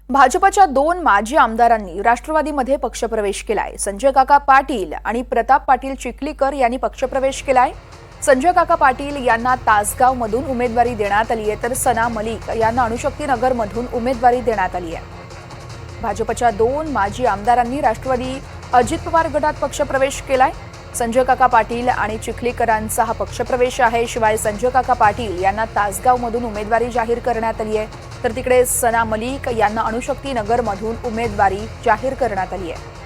भाजपच्या 2 माजी आमदारांनी राष्ट्रवादीमध्ये पक्षप्रवेश केलाय। संजय काका पाटील आणि प्रताप पाटील चिखलीकर यांनी पक्षप्रवेश केलाय। संजय काका पाटील यांना तासगावमधून उमेदवारी देण्यात आली आहे, तर सना मलिक यांना अणुशक्ती नगरमधून उमेदवारी देण्यात आली आहे। भाजपच्या 2 माजी आमदारांनी राष्ट्रवादी अजित पवार गटात पक्षप्रवेश केलाय। संजय काका पाटील आणि चिखलीकरांचा हा पक्षप्रवेश आहे। शिवाय संजय काका पाटील यांना तासगावमधून उमेदवारी जाहीर करण्यात आली आहे, तर तिकडे सना मलिक यांना अणुशक्ती नगरमधून उमेदवारी जाहीर करण्यात आली आहे।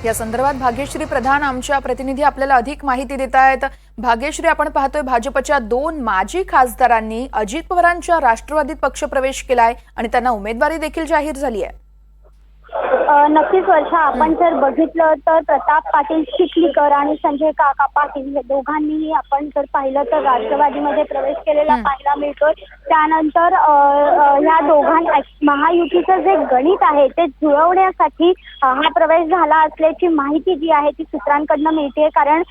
या संदर्भात भाग्यश्री प्रधान आमच्या प्रतिनिधी आपल्याला अधिक माहिती देत आहेत। भाग्यश्री, आपण पाहतोय भाजपच्या 2 माजी खासदारांनी अजित पवारांच्या राष्ट्रवादीत पक्षप्रवेश केलाय आणि त्यांना उमेदवारी देखील जाहीर झाली आहे। नक्कीच वर्षा, आपण जर बघितलं तर प्रताप पाटील चिखलीकर आणि संजय काका पाटील हे दोघांनीही आपण जर पाहिलं तर राष्ट्रवादीमध्ये प्रवेश केलेला पाहायला मिळतोय। त्यानंतर ह्या दोघांना महायुतीचं जे गणित आहे ते जुळवण्यासाठी हा प्रवेश झाला असल्याची माहिती जी आहे ती सूत्रांकडून मिळते। कारण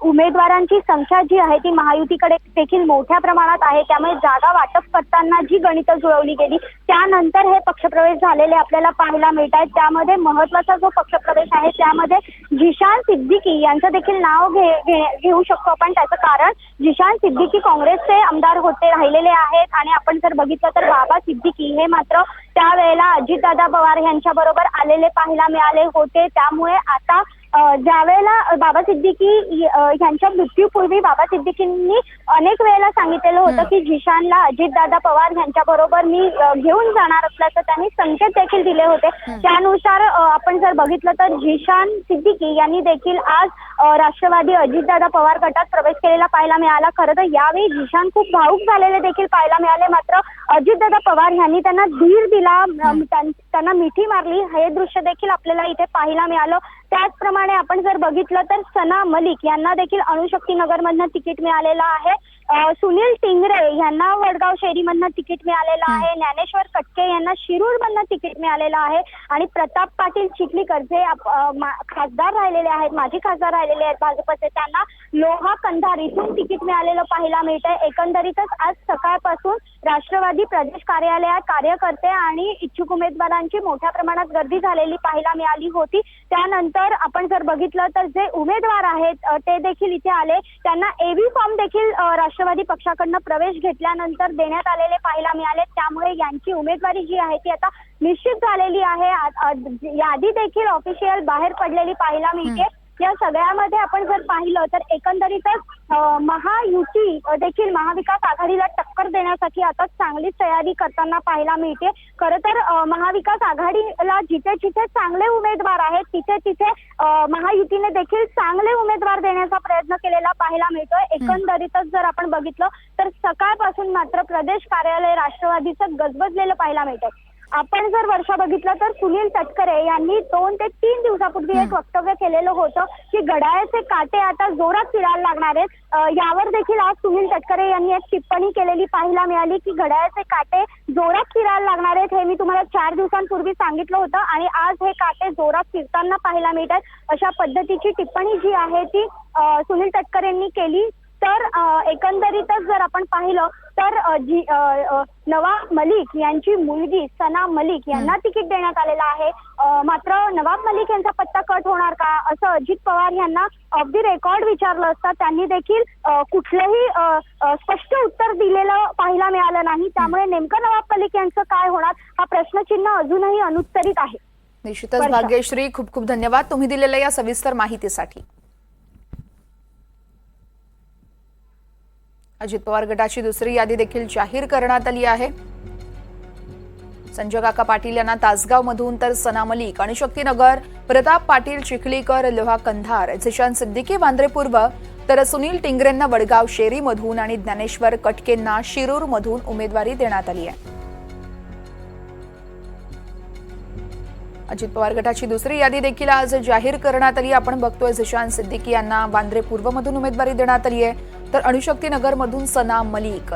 उमेदवारांची संख्या जी आहे ती महायुतीकडे देखील मोठ्या प्रमाणात आहे, त्यामुळे जागा वाटप करताना जी गणितं जुळवली गेली त्यानंतर हे पक्षप्रवेश झालेले आपल्याला पाहायला मिळतात। त्यामध्ये महत्त्वाचा जो पक्षप्रवेश आहे त्यामध्ये जिशान सिद्दीकी यांचं देखील नाव घेऊ शकतो आपण। त्याचं कारण जिशान सिद्दीकी काँग्रेसचे आमदार होते राहिलेले आहेत आणि आपण जर बघितलं तर बाबा सिद्दीकी हे मात्र त्यावेळेला अजितदादा पवार यांच्या बरोबर आलेले पाहायला मिळाले होते। त्यामुळे आता ज्यावेळेला बाबा सिद्दीकी यांच्या मृत्यूपूर्वी बाबा सिद्दीकींनी अनेक वेळेला सांगितलेलं होतं की जिशानला अजितदादा पवार यांच्या बरोबर मी घेऊन जाणार असल्याचं त्यांनी संकेत देखील दिले होते। त्यानुसार आपण जर बघितलं तर जिशान सिद्दीकी यांनी देखील आज राष्ट्रवादी अजितदादा पवार गटात प्रवेश केलेला पाहायला मिळाला। खरं तर यावेळी जिशान खूप भावूक झालेले देखील पाहायला मिळाले, मात्र अजितदादा पवार यांनी त्यांना धीर दिला, त्यांना मिठी मारली, हे दृश्य देखील आपल्याला इथे पाहायला मिळालं। त्याचप्रमाणे आपण जर बघितलं तर सना मलिक यांना देखील अणुशक्ती नगरमधनं तिकीट मिळालेलं आहे। सुनील टिंगरे यांना वडगाव शेरीमधनं तिकीट मिळालेलं आहे। ज्ञानेश्वर कटके यांना शिरूरमधनं तिकीट मिळालेलं आहे आणि प्रताप पाटील चिखलीकर जे खासदार राहिलेले आहेत, माजी खासदार राहिलेले आहेत भाजपचे, त्यांना लोहा कंधार इथून तिकीट मिळालेलं पाहायला मिळतंय। एकंदरीतच आज सकाळपासून राष्ट्रवादी प्रदेश कार्यालयात कार्यकर्ते आणि इच्छुक उमेदवारांची मोठ्या प्रमाणात गर्दी झालेली पाहायला मिळाली होती। त्यानंतर आपण जर बघितलं तर जे उमेदवार आहेत ते देखील इथे आले, त्यांना एबी फॉर्म देखील राष्ट्रवादी पक्षाकडनं प्रवेश घेतल्यानंतर देण्यात आलेले पाहायला मिळाले। त्यामुळे यांची उमेदवारी जी आहे ती आता निश्चित झालेली आहे। यादी देखील ऑफिशियल बाहेर पडलेली पाहायला मिळते। या सगळ्यामध्ये आपण जर पाहिलं तर एकंदरीतच महायुती देखील महाविकास आघाडीला टक्कर देण्यासाठी आता चांगलीच तयारी करताना पाहायला मिळते। खरं तर महाविकास आघाडीला जिथे जिथे चांगले उमेदवार आहेत तिथे तिथे महायुतीने देखील चांगले उमेदवार देण्याचा प्रयत्न केलेला पाहायला मिळतोय। एकंदरीतच जर आपण बघितलं तर सकाळपासून मात्र प्रदेश कार्यालय राष्ट्रवादीचं गजबजलेलं पाहायला मिळतंय। आपण जर वर्षा बघितलं तर सुनील तटकरे यांनी 2 ते 3 दिवसापूर्वी एक वक्तव्य केलेलं होतं की घड्याळाचे काटे आता जोरात फिरायला लागणार आहेत। यावर देखील आज सुनील तटकरे यांनी एक टिप्पणी केलेली पाहायला मिळाली की घड्याळाचे काटे जोरात फिरायला लागणार आहेत, हे मी तुम्हाला 4 दिवसांपूर्वी सांगितलं होतं आणि आज हे काटे जोरात फिरताना पाहायला मिळतात, अशा पद्धतीची टिप्पणी जी आहे ती सुनील तटकरे यांनी केली। तर एकंदरीतच जर आपण पाहिलं तर नवाब मलिक यांची मुलगी सना मलिक यांना तिकीट देण्यात आलेलं आहे। मात्र नवाब मलिक यांचा पत्ता कट होणार का असं अजित पवार यांना ऑफ द रेकॉर्ड विचारलं असता त्यांनी देखील कुठलंही स्पष्ट उत्तर दिलेलं पाहायला मिळालं नाही। त्यामुळे नेमकं नवाब मलिक यांचं काय होणार हा प्रश्नचिन्ह अजूनही अनुत्तरित आहे। निश्चितच भाग्यश्री, खूप खूप धन्यवाद तुम्ही दिलेल्या या सविस्तर माहितीसाठी। अजित पवार गटाची दुसरी यादी देखील जाहीर करण्यात आली आहे। संजय काका पाटील यांना तासगावमधून, तर सना मलिक अणुशक्तीनगर, प्रताप पाटील चिखलीकर लोहा कंधार, जिशान सिद्दीकी वांद्रे पूर्व, तर सुनील टिंगरेंना वडगाव शेरीमधून आणि ज्ञानेश्वर कटकेंना शिरूरमधून उमेदवारी देण्यात आली आहे। अजित पवार गटाची दुसरी यादी देखील आज जाहीर करण्यात आली। आपण बघतोय जिशान सिद्दीकी यांना वांद्रे पूर्वमधून उमेदवारी देण्यात आली आहे, तर अणुशक्ती नगरमधून सना मलिक